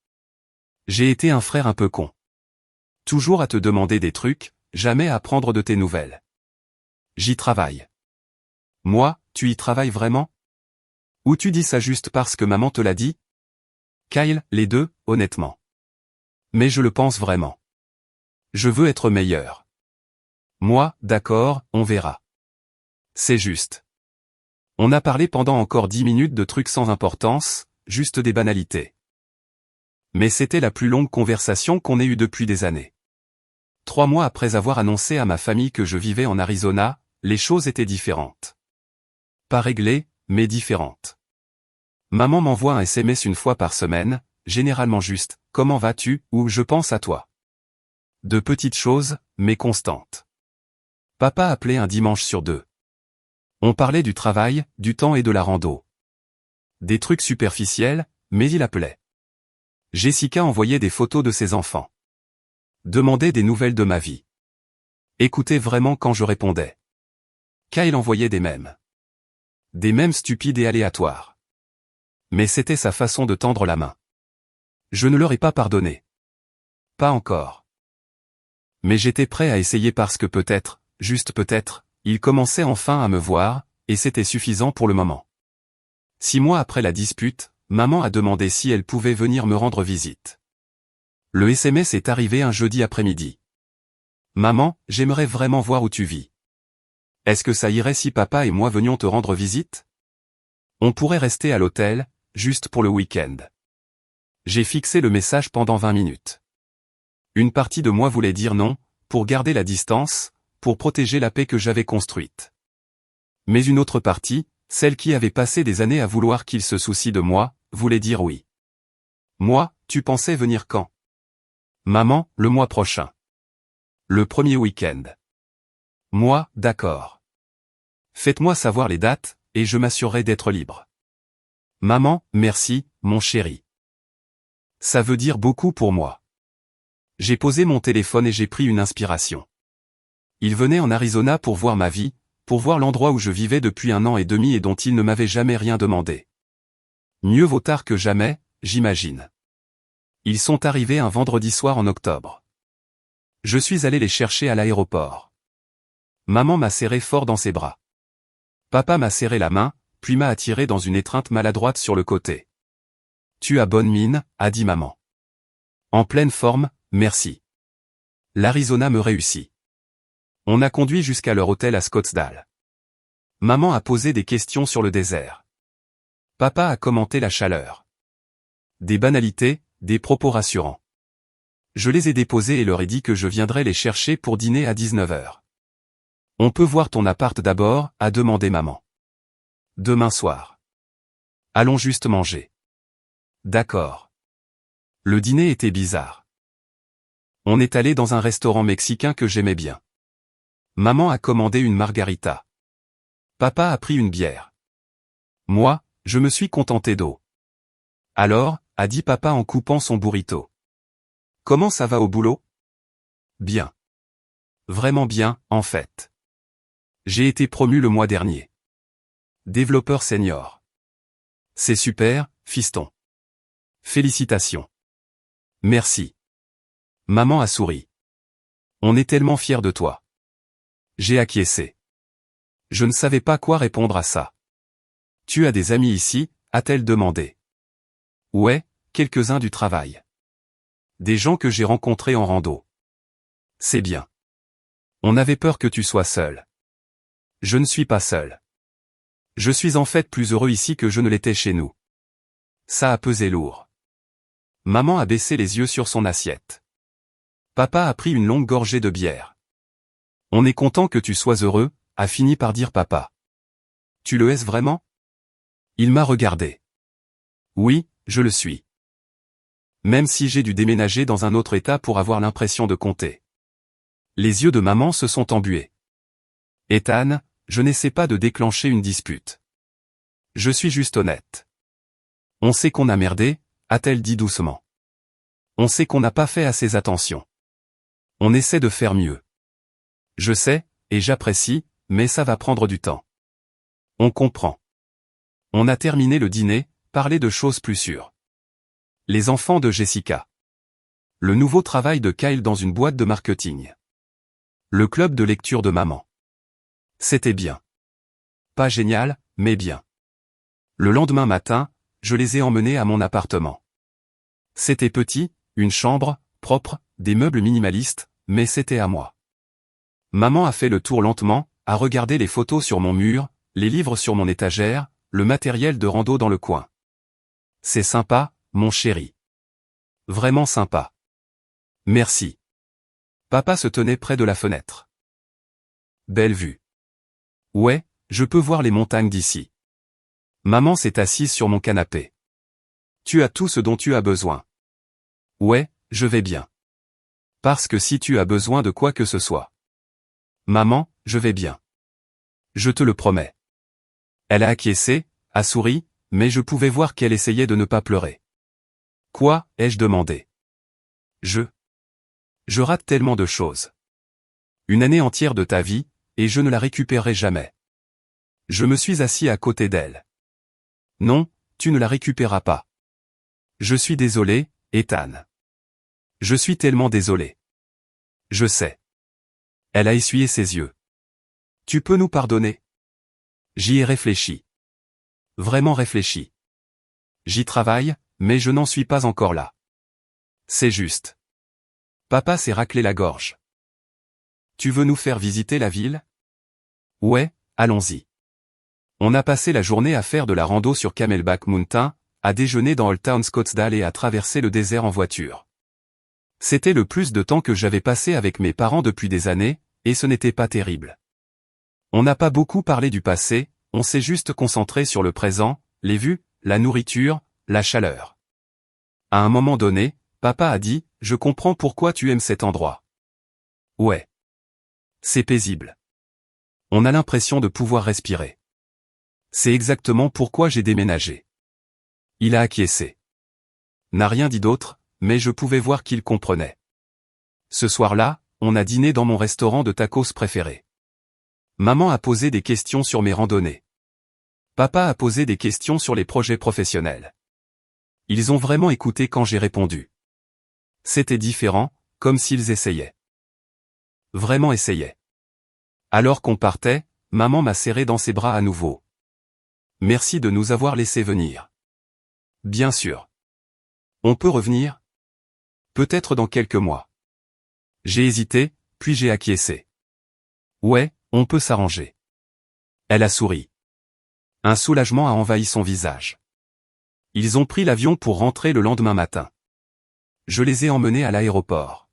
J'ai été un frère un peu con. Toujours à te demander des trucs, jamais à prendre de tes nouvelles. J'y travaille. Moi, tu y travailles vraiment? Ou tu dis ça juste parce que maman te l'a dit? Kyle, les deux, honnêtement. Mais je le pense vraiment. Je veux être meilleur. Moi, d'accord, on verra. C'est juste. On a parlé pendant encore 10 minutes de trucs sans importance, juste des banalités. Mais c'était la plus longue conversation qu'on ait eue depuis des années. 3 mois après avoir annoncé à ma famille que je vivais en Arizona, les choses étaient différentes. Pas réglées, mais différentes. Maman m'envoie un SMS une fois par semaine, généralement juste « Comment vas-tu » ou « Je pense à toi ». De petites choses, mais constantes. Papa appelait un dimanche sur 2. On parlait du travail, du temps et de la rando. Des trucs superficiels, mais il appelait. Jessica envoyait des photos de ses enfants. Demandait des nouvelles de ma vie. Écoutait vraiment quand je répondais. Kyle envoyait des mèmes. Des mèmes stupides et aléatoires. Mais c'était sa façon de tendre la main. Je ne leur ai pas pardonné. Pas encore. Mais j'étais prêt à essayer parce que peut-être, juste peut-être, il commençait enfin à me voir, et c'était suffisant pour le moment. 6 mois après la dispute, maman a demandé si elle pouvait venir me rendre visite. Le SMS est arrivé un jeudi après-midi. Maman, j'aimerais vraiment voir où tu vis. Est-ce que ça irait si papa et moi venions te rendre visite? On pourrait rester à l'hôtel, juste pour le week-end. J'ai fixé le message pendant 20 minutes. Une partie de moi voulait dire non, pour garder la distance, pour protéger la paix que j'avais construite. Mais une autre partie, celle qui avait passé des années à vouloir qu'il se soucie de moi, voulait dire oui. Moi, tu pensais venir quand? Maman, le mois prochain. Le premier week-end. Moi, d'accord. Faites-moi savoir les dates, et je m'assurerai d'être libre. Maman, merci, mon chéri. Ça veut dire beaucoup pour moi. J'ai posé mon téléphone et j'ai pris une inspiration. Il venait en Arizona pour voir ma vie, pour voir l'endroit où je vivais depuis 1 an et demi et dont il ne m'avait jamais rien demandé. Mieux vaut tard que jamais, j'imagine. Ils sont arrivés un vendredi soir en octobre. Je suis allé les chercher à l'aéroport. Maman m'a serré fort dans ses bras. Papa m'a serré la main, puis m'a attiré dans une étreinte maladroite sur le côté. Tu as bonne mine, a dit maman. En pleine forme, merci. L'Arizona me réussit. On a conduit jusqu'à leur hôtel à Scottsdale. Maman a posé des questions sur le désert. Papa a commenté la chaleur. Des banalités, des propos rassurants. Je les ai déposés et leur ai dit que je viendrais les chercher pour dîner à 19h. On peut voir ton appart d'abord, a demandé maman. Demain soir. Allons juste manger. D'accord. Le dîner était bizarre. On est allé dans un restaurant mexicain que j'aimais bien. Maman a commandé une margarita. Papa a pris une bière. Moi, je me suis contenté d'eau. Alors, a dit papa en coupant son burrito. Comment ça va au boulot? Bien. Vraiment bien, en fait. J'ai été promu le mois dernier. Développeur senior. C'est super, fiston. Félicitations. Merci. Maman a souri. On est tellement fiers de toi. J'ai acquiescé. Je ne savais pas quoi répondre à ça. Tu as des amis ici, a-t-elle demandé. Ouais, quelques-uns du travail. Des gens que j'ai rencontrés en rando. C'est bien. On avait peur que tu sois seul. Je ne suis pas seul. Je suis en fait plus heureux ici que je ne l'étais chez nous. Ça a pesé lourd. Maman a baissé les yeux sur son assiette. Papa a pris une longue gorgée de bière. On est content que tu sois heureux, a fini par dire papa. Tu le es vraiment? Il m'a regardé. Oui, je le suis. Même si j'ai dû déménager dans un autre état pour avoir l'impression de compter. Les yeux de maman se sont embués. Ethan, je n'essaie pas de déclencher une dispute. Je suis juste honnête. On sait qu'on a merdé, a-t-elle dit doucement. On sait qu'on n'a pas fait assez attention. On essaie de faire mieux. Je sais, et j'apprécie, mais ça va prendre du temps. On comprend. On a terminé le dîner, parler de choses plus sûres. Les enfants de Jessica. Le nouveau travail de Kyle dans une boîte de marketing. Le club de lecture de maman. C'était bien. Pas génial, mais bien. Le lendemain matin, je les ai emmenés à mon appartement. C'était petit, une chambre, propre, des meubles minimalistes, mais c'était à moi. Maman a fait le tour lentement, a regardé les photos sur mon mur, les livres sur mon étagère, le matériel de rando dans le coin. C'est sympa, mon chéri. Vraiment sympa. Merci. Papa se tenait près de la fenêtre. Belle vue. Ouais, je peux voir les montagnes d'ici. Maman s'est assise sur mon canapé. Tu as tout ce dont tu as besoin. Ouais, je vais bien. Parce que si tu as besoin de quoi que ce soit. Maman, je vais bien. Je te le promets. Elle a acquiescé, a souri, mais je pouvais voir qu'elle essayait de ne pas pleurer. Quoi, ai-je demandé. Je rate tellement de choses. Une année entière de ta vie, et je ne la récupérerai jamais. Je me suis assis à côté d'elle. Non, tu ne la récupéreras pas. Je suis désolé, Ethan. Je suis tellement désolé. Je sais. Elle a essuyé ses yeux. Tu peux nous pardonner? J'y ai réfléchi. Vraiment réfléchi. J'y travaille, mais je n'en suis pas encore là. C'est juste. Papa s'est raclé la gorge. Tu veux nous faire visiter la ville? Ouais, allons-y. On a passé la journée à faire de la rando sur Camelback Mountain, à déjeuner dans Old Town Scottsdale et à traverser le désert en voiture. C'était le plus de temps que j'avais passé avec mes parents depuis des années, et ce n'était pas terrible. On n'a pas beaucoup parlé du passé, on s'est juste concentré sur le présent, les vues, la nourriture, la chaleur. À un moment donné, papa a dit, je comprends pourquoi tu aimes cet endroit. Ouais. C'est paisible. On a l'impression de pouvoir respirer. C'est exactement pourquoi j'ai déménagé. Il a acquiescé. N'a rien dit d'autre, mais je pouvais voir qu'il comprenait. Ce soir-là, on a dîné dans mon restaurant de tacos préféré. Maman a posé des questions sur mes randonnées. Papa a posé des questions sur les projets professionnels. Ils ont vraiment écouté quand j'ai répondu. C'était différent, comme s'ils essayaient. Vraiment essayaient. Alors qu'on partait, maman m'a serré dans ses bras à nouveau. Merci de nous avoir laissé venir. Bien sûr. On peut revenir? Peut-être dans quelques mois. J'ai hésité, puis j'ai acquiescé. Ouais, on peut s'arranger. Elle a souri. Un soulagement a envahi son visage. Ils ont pris l'avion pour rentrer le lendemain matin. Je les ai emmenés à l'aéroport.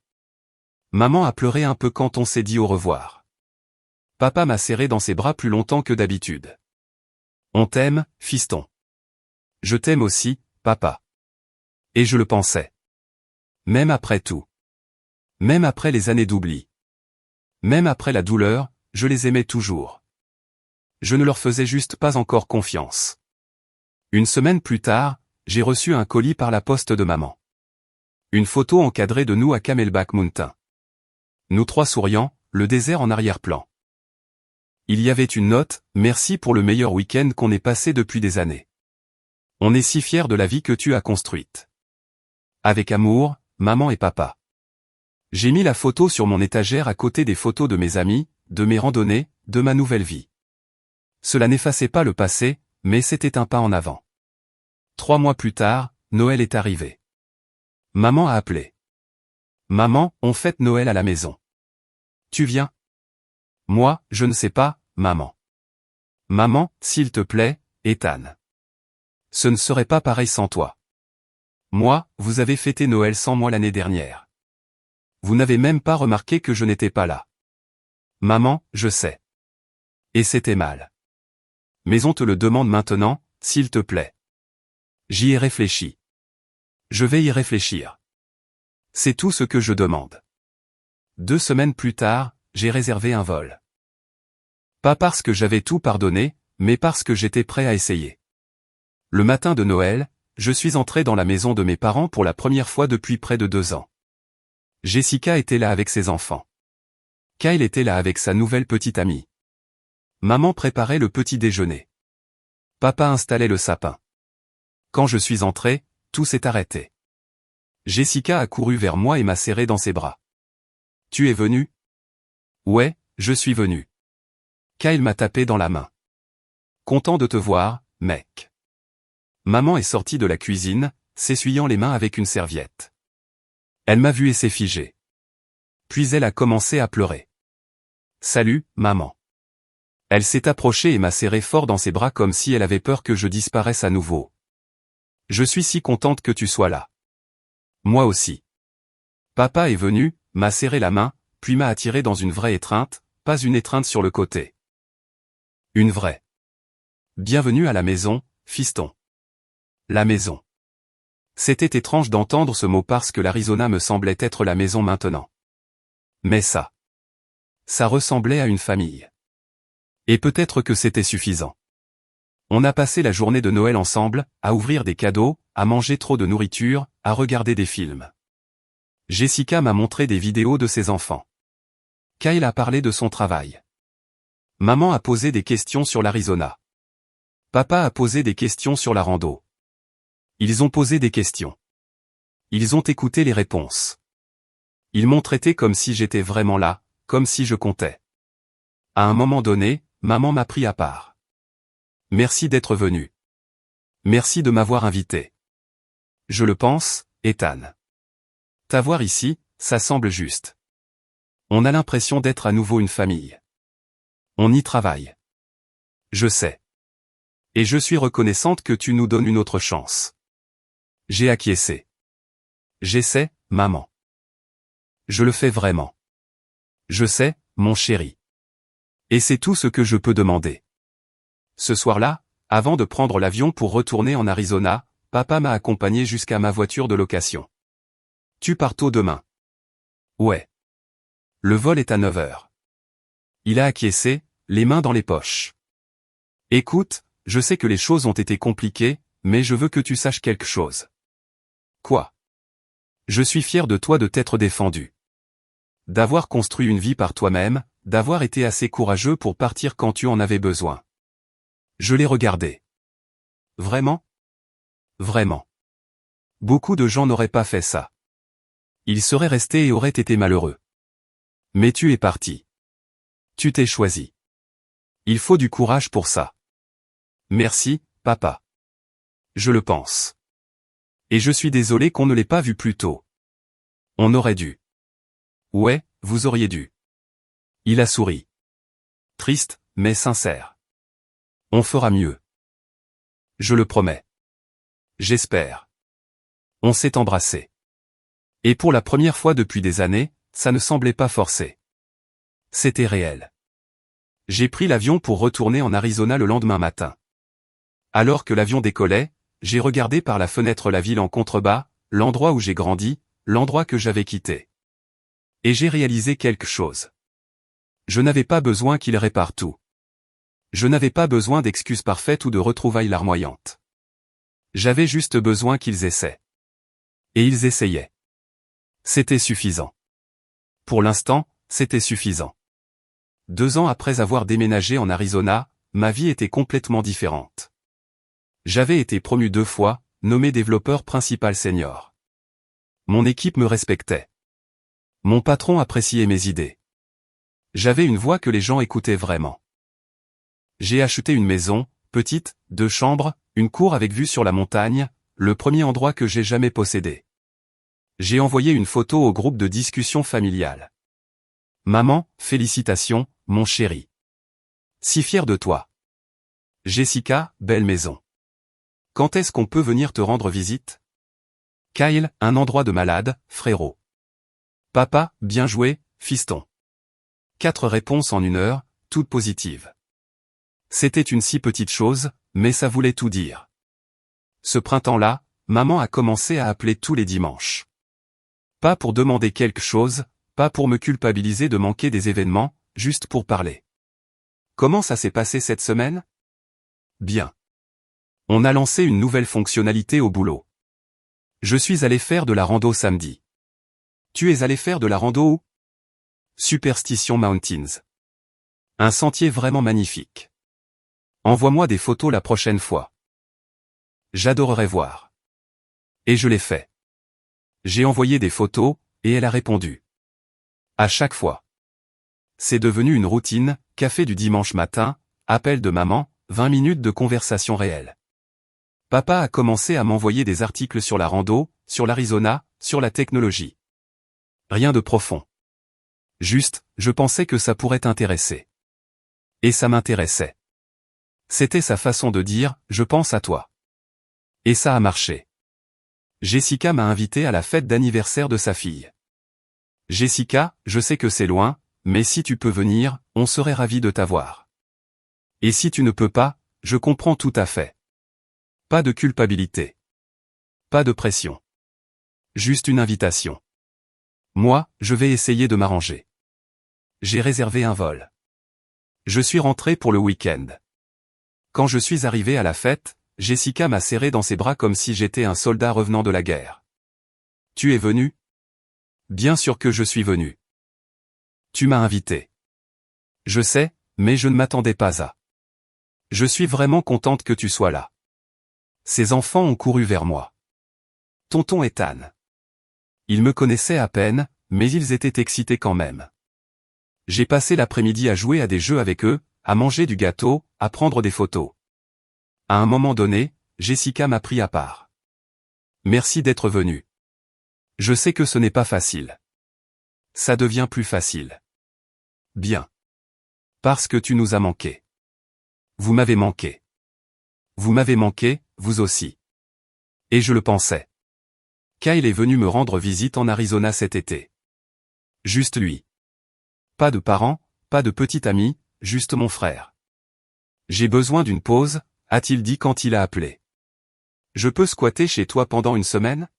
Maman a pleuré un peu quand on s'est dit au revoir. Papa m'a serré dans ses bras plus longtemps que d'habitude. On t'aime, fiston. Je t'aime aussi, papa. Et je le pensais. Même après tout. Même après les années d'oubli. Même après la douleur, je les aimais toujours. Je ne leur faisais juste pas encore confiance. Une semaine plus tard, j'ai reçu un colis par la poste de maman. Une photo encadrée de nous à Camelback Mountain. Nous trois souriants, le désert en arrière-plan. Il y avait une note, merci pour le meilleur week-end qu'on ait passé depuis des années. On est si fiers de la vie que tu as construite. Avec amour, maman et papa. J'ai mis la photo sur mon étagère à côté des photos de mes amis, de mes randonnées, de ma nouvelle vie. Cela n'effaçait pas le passé, mais c'était un pas en avant. 3 mois plus tard, Noël est arrivé. Maman a appelé. Maman, on fête Noël à la maison. Tu viens? Moi, je ne sais pas, maman. Maman, s'il te plaît, Ethan. Ce ne serait pas pareil sans toi. Moi, vous avez fêté Noël sans moi l'année dernière. Vous n'avez même pas remarqué que je n'étais pas là. Maman, je sais. Et c'était mal. Mais on te le demande maintenant, s'il te plaît. J'y ai réfléchi. Je vais y réfléchir. C'est tout ce que je demande. 2 semaines plus tard, j'ai réservé un vol. Pas parce que j'avais tout pardonné, mais parce que j'étais prêt à essayer. Le matin de Noël, je suis entré dans la maison de mes parents pour la première fois depuis près de 2 ans. Jessica était là avec ses enfants. Kyle était là avec sa nouvelle petite amie. Maman préparait le petit déjeuner. Papa installait le sapin. Quand je suis entré, tout s'est arrêté. Jessica a couru vers moi et m'a serré dans ses bras. « Tu es venu ? » ?»« Ouais, je suis venu. » Kyle m'a tapé dans la main. « Content de te voir, mec. » Maman est sortie de la cuisine, s'essuyant les mains avec une serviette. Elle m'a vu et s'est figée. Puis elle a commencé à pleurer. « Salut, maman. » Elle s'est approchée et m'a serré fort dans ses bras comme si elle avait peur que je disparaisse à nouveau. « Je suis si contente que tu sois là. » Moi aussi. Papa est venu, m'a serré la main, puis m'a attiré dans une vraie étreinte, pas une étreinte sur le côté. Une vraie. Bienvenue à la maison, fiston. La maison. C'était étrange d'entendre ce mot parce que l'Arizona me semblait être la maison maintenant. Mais ça ressemblait à une famille. Et peut-être que c'était suffisant. On a passé la journée de Noël ensemble, à ouvrir des cadeaux, à manger trop de nourriture, à regarder des films. Jessica m'a montré des vidéos de ses enfants. Kyle a parlé de son travail. Maman a posé des questions sur l'Arizona. Papa a posé des questions sur la rando. Ils ont posé des questions. Ils ont écouté les réponses. Ils m'ont traité comme si j'étais vraiment là, comme si je comptais. À un moment donné, maman m'a pris à part. Merci d'être venu. Merci de m'avoir invité. Je le pense, Ethan. T'avoir ici, ça semble juste. On a l'impression d'être à nouveau une famille. On y travaille. Je sais. Et je suis reconnaissante que tu nous donnes une autre chance. J'ai acquiescé. J'essaie, maman. Je le fais vraiment. Je sais, mon chéri. Et c'est tout ce que je peux demander. Ce soir-là, avant de prendre l'avion pour retourner en Arizona, papa m'a accompagné jusqu'à ma voiture de location. Tu pars tôt demain. Ouais. Le vol est à 9 heures. Il a acquiescé, les mains dans les poches. Écoute, je sais que les choses ont été compliquées, mais je veux que tu saches quelque chose. Quoi? Je suis fier de toi de t'être défendu. D'avoir construit une vie par toi-même, d'avoir été assez courageux pour partir quand tu en avais besoin. Je l'ai regardé. Vraiment? Vraiment. Beaucoup de gens n'auraient pas fait ça. Ils seraient restés et auraient été malheureux. Mais tu es parti. Tu t'es choisi. Il faut du courage pour ça. Merci, papa. Je le pense. Et je suis désolé qu'on ne l'ait pas vu plus tôt. On aurait dû. Ouais, vous auriez dû. Il a souri. Triste, mais sincère. On fera mieux. Je le promets. J'espère. On s'est embrassé. Et pour la première fois depuis des années, ça ne semblait pas forcé. C'était réel. J'ai pris l'avion pour retourner en Arizona le lendemain matin. Alors que l'avion décollait, j'ai regardé par la fenêtre la ville en contrebas, l'endroit où j'ai grandi, l'endroit que j'avais quitté. Et j'ai réalisé quelque chose. Je n'avais pas besoin qu'il répare tout. Je n'avais pas besoin d'excuses parfaites ou de retrouvailles larmoyantes. J'avais juste besoin qu'ils essaient. Et ils essayaient. C'était suffisant. Pour l'instant, c'était suffisant. 2 ans après avoir déménagé en Arizona, ma vie était complètement différente. J'avais été promu 2 fois, nommé développeur principal senior. Mon équipe me respectait. Mon patron appréciait mes idées. J'avais une voix que les gens écoutaient vraiment. J'ai acheté une maison, petite, 2 chambres, une cour avec vue sur la montagne, le premier endroit que j'ai jamais possédé. J'ai envoyé une photo au groupe de discussion familiale. Maman, félicitations, mon chéri. Si fier de toi. Jessica, belle maison. Quand est-ce qu'on peut venir te rendre visite? Kyle, un endroit de malade, frérot. Papa, bien joué, fiston. 4 réponses en 1 heure, toutes positives. C'était une si petite chose, mais ça voulait tout dire. Ce printemps-là, maman a commencé à appeler tous les dimanches. Pas pour demander quelque chose, pas pour me culpabiliser de manquer des événements, juste pour parler. Comment ça s'est passé cette semaine? Bien. On a lancé une nouvelle fonctionnalité au boulot. Je suis allé faire de la rando samedi. Tu es allé faire de la rando où? Superstition Mountains. Un sentier vraiment magnifique. Envoie-moi des photos la prochaine fois. J'adorerais voir. Et je l'ai fait. J'ai envoyé des photos, et elle a répondu. À chaque fois. C'est devenu une routine, café du dimanche matin, appel de maman, 20 minutes de conversation réelle. Papa a commencé à m'envoyer des articles sur la rando, sur l'Arizona, sur la technologie. Rien de profond. Juste, je pensais que ça pourrait t'intéresser. Et ça m'intéressait. C'était sa façon de dire, je pense à toi. Et ça a marché. Jessica m'a invité à la fête d'anniversaire de sa fille. Jessica, je sais que c'est loin, mais si tu peux venir, on serait ravis de t'avoir. Et si tu ne peux pas, je comprends tout à fait. Pas de culpabilité. Pas de pression. Juste une invitation. Moi, je vais essayer de m'arranger. J'ai réservé un vol. Je suis rentré pour le week-end. Quand je suis arrivé à la fête, Jessica m'a serré dans ses bras comme si j'étais un soldat revenant de la guerre. Tu es venu? Bien sûr que je suis venu. Tu m'as invité. Je sais, mais je ne m'attendais pas à. Je suis vraiment contente que tu sois là. Ces enfants ont couru vers moi. Tonton et Anne. Ils me connaissaient à peine, mais ils étaient excités quand même. J'ai passé l'après-midi à jouer à des jeux avec eux, à manger du gâteau, à prendre des photos. À un moment donné, Jessica m'a pris à part. Merci d'être venu. Je sais que ce n'est pas facile. Ça devient plus facile. Bien. Parce que tu nous as manqué. Vous m'avez manqué. Vous m'avez manqué, vous aussi. Et je le pensais. Kyle est venu me rendre visite en Arizona cet été. Juste lui. Pas de parents, pas de petit ami, juste mon frère. J'ai besoin d'une pause, a-t-il dit quand il a appelé. Je peux squatter chez toi pendant une semaine?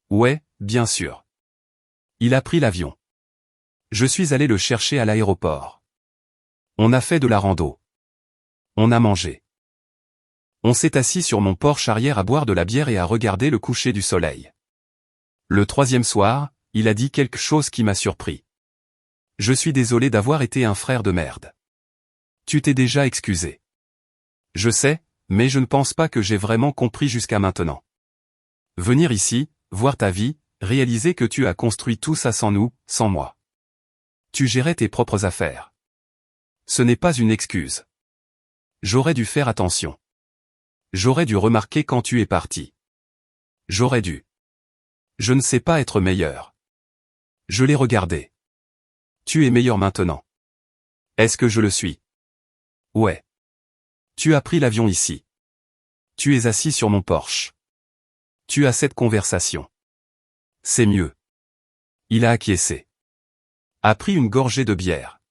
Ouais, bien sûr. Il a pris l'avion. Je suis allé le chercher à l'aéroport. On a fait de la rando. On a mangé. On s'est assis sur mon porche arrière à boire de la bière et à regarder le coucher du soleil. Le troisième soir, il a dit quelque chose qui m'a surpris. Je suis désolé d'avoir été un frère de merde. Tu t'es déjà excusé. Je sais, mais je ne pense pas que j'ai vraiment compris jusqu'à maintenant. Venir ici, voir ta vie, réaliser que tu as construit tout ça sans nous, sans moi. Tu gérais tes propres affaires. Ce n'est pas une excuse. J'aurais dû faire attention. J'aurais dû remarquer quand tu es parti. J'aurais dû. Je ne sais pas être meilleur. Je l'ai regardé. Tu es meilleur maintenant. Est-ce que je le suis? Ouais. Tu as pris l'avion ici. Tu es assis sur mon porche. Tu as cette conversation. C'est mieux. Il a acquiescé. A pris une gorgée de bière.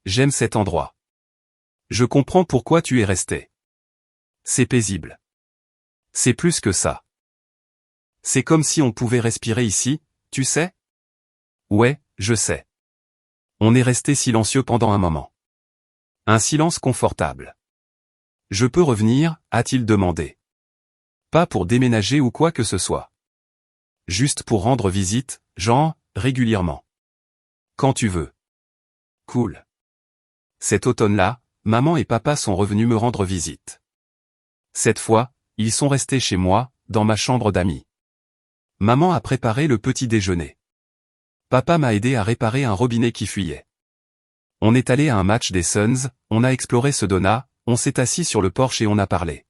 J'aime cet endroit. Je comprends pourquoi tu es resté. C'est paisible. C'est plus que ça. C'est comme si on pouvait respirer ici, tu sais? Ouais, je sais. On est resté silencieux pendant un moment. Un silence confortable. Je peux revenir, a-t-il demandé. Pas pour déménager ou quoi que ce soit. Juste pour rendre visite, genre, régulièrement. Quand tu veux. Cool. Cet automne-là, maman et papa sont revenus me rendre visite. Cette fois, ils sont restés chez moi, dans ma chambre d'amis. Maman a préparé le petit déjeuner. Papa m'a aidé à réparer un robinet qui fuyait. On est allé à un match des Suns, on a exploré Sedona, on s'est assis sur le porche et on a parlé.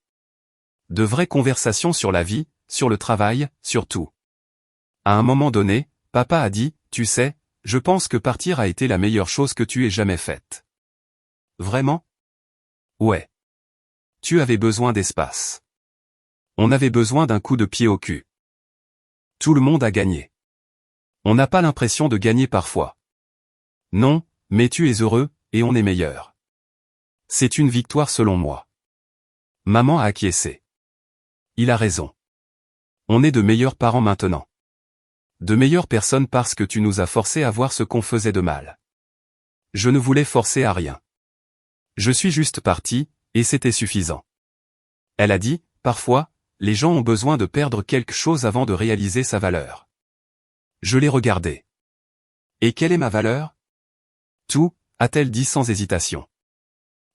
De vraies conversations sur la vie, sur le travail, sur tout. À un moment donné, papa a dit, tu sais, je pense que partir a été la meilleure chose que tu aies jamais faite. Vraiment? Ouais. Tu avais besoin d'espace. On avait besoin d'un coup de pied au cul. Tout le monde a gagné. On n'a pas l'impression de gagner parfois. Non, mais tu es heureux, et on est meilleur. C'est une victoire selon moi. Maman a acquiescé. Il a raison. On est de meilleurs parents maintenant. de meilleures personnes parce que tu nous as forcés à voir ce qu'on faisait de mal. Je ne voulais forcer à rien. Je suis juste parti, et c'était suffisant. Elle a dit, parfois, les gens ont besoin de perdre quelque chose avant de réaliser sa valeur. Je l'ai regardée. Et quelle est ma valeur? Tout, a-t-elle dit sans hésitation.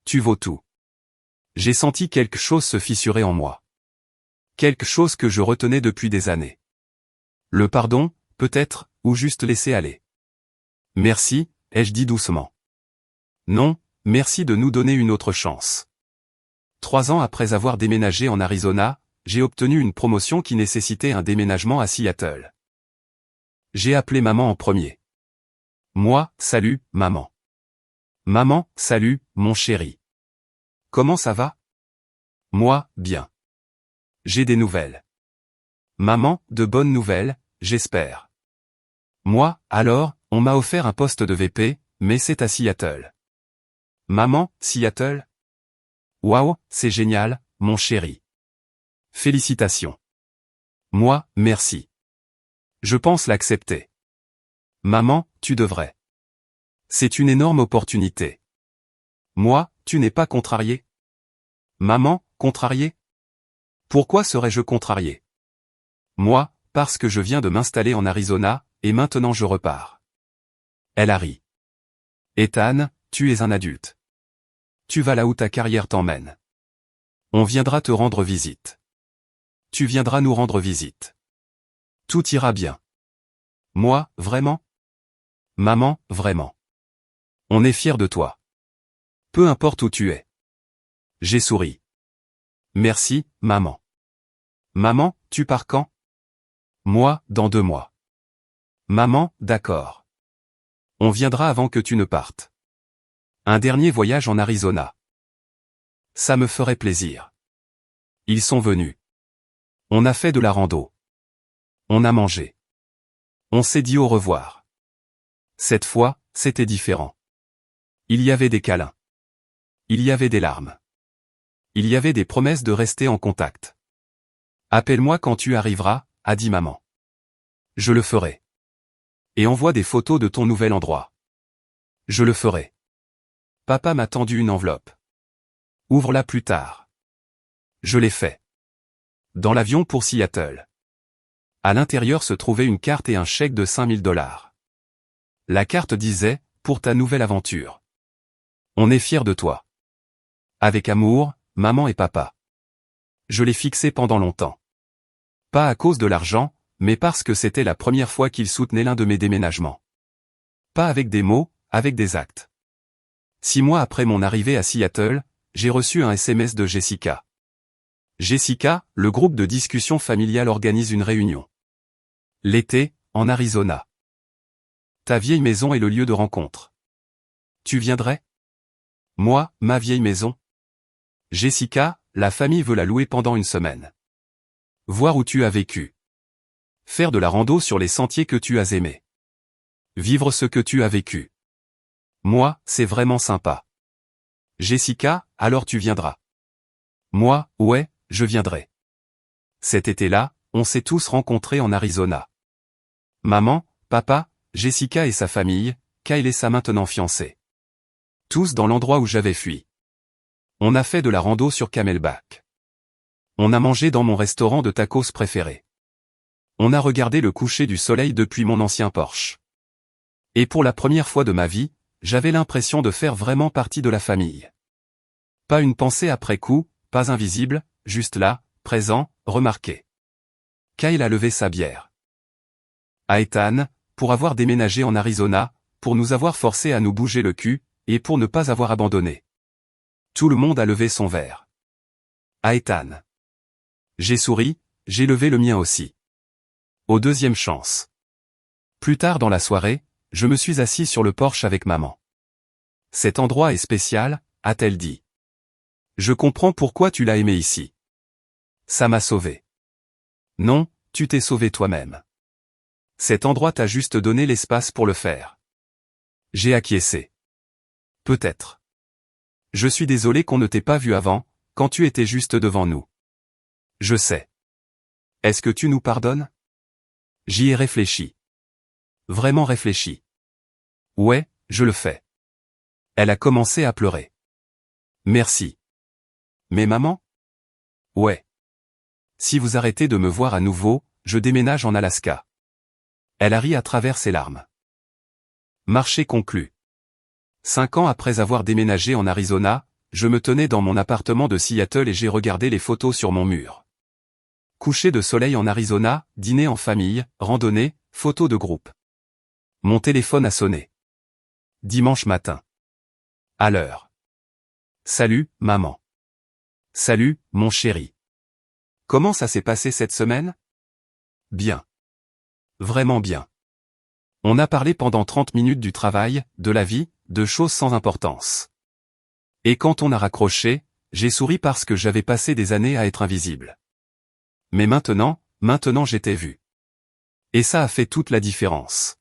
Tu vaux tout. J'ai senti quelque chose se fissurer en moi. Quelque chose que je retenais depuis des années. Le pardon, peut-être, ou juste laisser aller. Merci, ai-je dit doucement. Non, merci de nous donner une autre chance. 3 ans après avoir déménagé en Arizona, j'ai obtenu une promotion qui nécessitait un déménagement à Seattle. J'ai appelé maman en premier. Moi, salut, maman. Maman, salut, mon chéri. Comment ça va? Moi, bien. J'ai des nouvelles. Maman, de bonnes nouvelles, j'espère. Moi, alors, on m'a offert un poste de VP, mais c'est à Seattle. Maman, Seattle? Waouh, c'est génial, mon chéri. Félicitations. Moi, merci. Je pense l'accepter. Maman, tu devrais. C'est une énorme opportunité. Moi, tu n'es pas contrarié? Maman, contrarié? Pourquoi serais-je contrarié? Moi, parce que je viens de m'installer en Arizona, et maintenant je repars. Elle a ri. Ethan, tu es un adulte. Tu vas là où ta carrière t'emmène. On viendra te rendre visite. Tu viendras nous rendre visite. Tout ira bien. Moi, vraiment? Maman, vraiment. On est fiers de toi. Peu importe où tu es. J'ai souri. Merci, maman. Maman, tu pars quand? Moi, dans 2 mois. Maman, d'accord. On viendra avant que tu ne partes. Un dernier voyage en Arizona. Ça me ferait plaisir. Ils sont venus. On a fait de la rando. On a mangé. On s'est dit au revoir. Cette fois, c'était différent. Il y avait des câlins. Il y avait des larmes. Il y avait des promesses de rester en contact. Appelle-moi quand tu arriveras, a dit maman. Je le ferai. Et envoie des photos de ton nouvel endroit. Je le ferai. Papa m'a tendu une enveloppe. Ouvre-la plus tard. Je l'ai fait. Dans l'avion pour Seattle. À l'intérieur se trouvait une carte et un chèque de $5000. La carte disait, pour ta nouvelle aventure. On est fiers de toi. Avec amour, maman et papa. Je l'ai fixé pendant longtemps. Pas à cause de l'argent, mais parce que c'était la première fois qu'il soutenait l'un de mes déménagements. Pas avec des mots, avec des actes. 6 mois après mon arrivée à Seattle, j'ai reçu un SMS de Jessica. Jessica, le groupe de discussion familiale organise une réunion. L'été, en Arizona. Ta vieille maison est le lieu de rencontre. Tu viendrais? Moi, ma vieille maison? Jessica, la famille veut la louer pendant une semaine. Voir où tu as vécu. Faire de la rando sur les sentiers que tu as aimés. Vivre ce que tu as vécu. Moi, c'est vraiment sympa. Jessica, alors tu viendras. Moi, ouais, je viendrai. Cet été-là, on s'est tous rencontrés en Arizona. Maman, papa, Jessica et sa famille, Kyle et sa maintenant fiancée. Tous dans l'endroit où j'avais fui. On a fait de la rando sur Camelback. On a mangé dans mon restaurant de tacos préféré. On a regardé le coucher du soleil depuis mon ancien Porsche. Et pour la première fois de ma vie, j'avais l'impression de faire vraiment partie de la famille. Pas une pensée après coup, pas invisible, juste là, présent, remarqué. Kyle a levé sa bière. À Ethan, pour avoir déménagé en Arizona, pour nous avoir forcés à nous bouger le cul, et pour ne pas avoir abandonné. Tout le monde a levé son verre. À Ethan. J'ai souri, j'ai levé le mien aussi. Aux deuxième chance. Plus tard dans la soirée, je me suis assis sur le porche avec maman. Cet endroit est spécial, a-t-elle dit. Je comprends pourquoi tu l'as aimé ici. Ça m'a sauvé. Non, tu t'es sauvé toi-même. Cet endroit t'a juste donné l'espace pour le faire. J'ai acquiescé. Peut-être. Je suis désolé qu'on ne t'ait pas vu avant, quand tu étais juste devant nous. Je sais. Est-ce que tu nous pardonnes? J'y ai réfléchi. Vraiment réfléchi. Ouais, je le fais. Elle a commencé à pleurer. Merci. Mais maman? Ouais. Si vous arrêtez de me voir à nouveau, je déménage en Alaska. Elle a ri à travers ses larmes. Marché conclu. 5 ans après avoir déménagé en Arizona, je me tenais dans mon appartement de Seattle et j'ai regardé les photos sur mon mur. Coucher de soleil en Arizona, dîner en famille, randonnée, photos de groupe. Mon téléphone a sonné. Dimanche matin. À l'heure. Salut, maman. Salut, mon chéri. Comment ça s'est passé cette semaine? Bien. Vraiment bien. On a parlé pendant 30 minutes du travail, de la vie, de choses sans importance. Et quand on a raccroché, j'ai souri parce que j'avais passé des années à être invisible. Mais maintenant j'étais vu. Et ça a fait toute la différence.